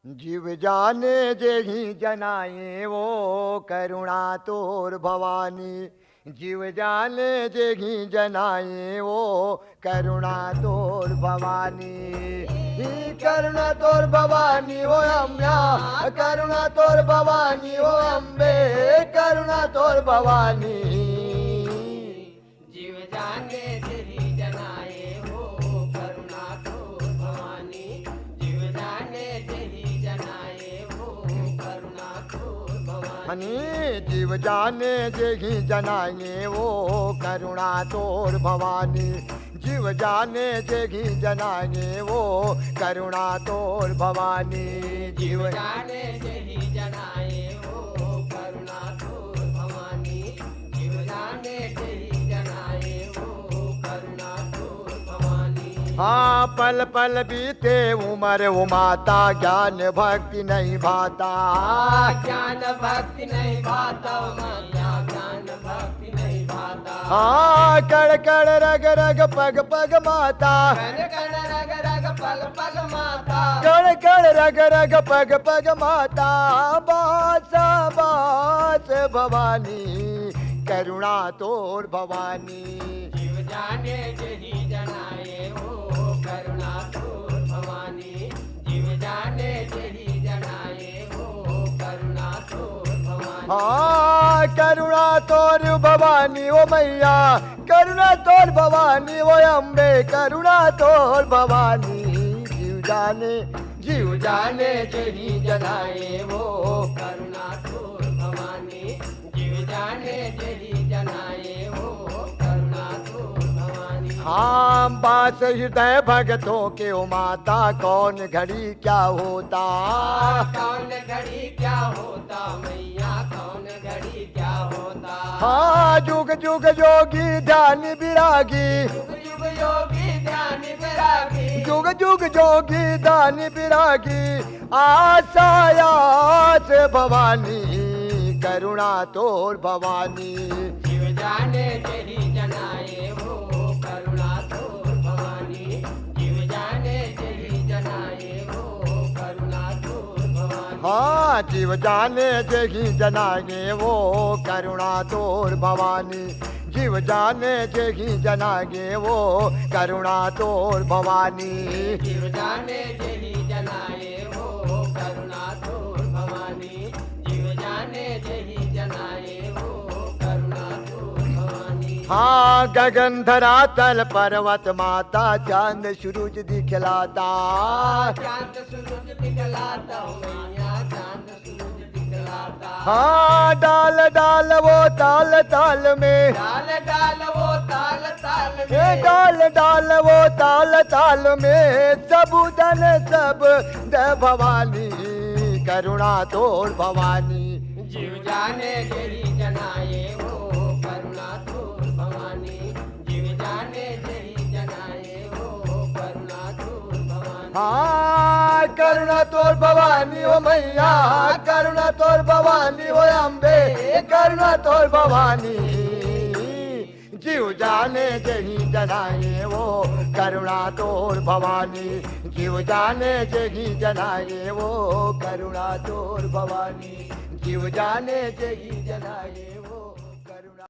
जीव जाने जेहि जनाए वो करुणा तोर भवानी। जीव जाने जेहि जनाए वो करुणा तोर भवानी। करुणा तोर भवानी हो अम्या, करुणा तोर भवानी हो अम्बे, करुणा तोर भवानी। जीव जाने जेहि जनाए वो करुणा तोर भवानी। जीव जाने जेहि जनाए वो करुणा तोर भवानी। जीव जाने जेहि जनाए वो करुणा तोर भवानी। जीव जाने जेहि जनाए वो करुणा तोर भवानी। जीव जाने जेहि जनाए वो करुणा तोर भवानी। जीव जाने जेहि जनाए वो करुणा तोर भवानी। हाँ पल पल बीते उमर उमाता, ज्ञान भक्ति नहीं भाता। ज्ञान भक्ति नहीं भाता माया, ज्ञान भक्ति नहीं भाता। हाँ कड़ कड़ रग रग पग पग माता, कण कण रग रग पग पग माता। कड़ कड़ रग रग पग पग माता। बास बास भवानी, करुणा तोर भवानी। जीव जाने जेहि जनाए वो करुणा तोर भवानी। जीव जाने जेहि जनाए वो करुणा तोर भवानी। हाँ करुणा तोर भवानी ओ मैया, करुणा तोर भवानी ओ अम्बे, करुणा तोर भवानी। जीव जाने जेहि जनाए वो करुणा तोर भवानी। जीव जाने जेहि जनाए वो करुणा तोर भवानी। हाँ बास हृदय भगतों के ओ माता, कौन घड़ी क्या होता। कौन घड़ी क्या होता मैया, कौन घड़ी क्या होता। हाँ जुग जुग जोगी ध्यान विरागी, युग युग योगी ध्यान विरागी। जुग जुग जोगी ध्यान विरागी। आसायास भवानी, करुणा तोर भवानी। जीव जाने जेहि जनाए वो करुणा तोर भवानी। जीव जाने जेहि जनाए वो करुणा तोर भवानी। हाँ जीव जाने जेहि जनाए वो करुणा तोर भवानी। जीव जाने जेहि जनाए वो करुणा तोर भवानी। जीव जाने जेहि जनाए वो करुणा तोर भवानी। जीव जाने जेहि जनाए वो करुणा तोर भवानी। हाँ गगन धरातल पर्वत माता, चांद सूरज दिखलाता। चांद सूरज दिखलाता मैया, चांद सूरज दिखलाता। हाँ डाल डाल वो ताल ताल में, डाल डाल वो ताल ताल हे में। डाल डाल वो ताल ताल में। सबुदन सब द भवानी, करुणा तोर भवानी। जीव जाने जेहि जनाए वो करुणा तोर भवानी। जीव जाने जेहि जनाए वो करुणा तोर भवानी। हाँ करुणा तोर भवानी हो मैया, करुणा तोर भवानी हो अम्बे, करुणा तोर भवानी। जीव जाने जेहि जनाए वो करुणा तोर भवानी। जीव जाने जेहि जनाए वो करुणा तोर भवानी। जीव जाने जेहि जनाए वो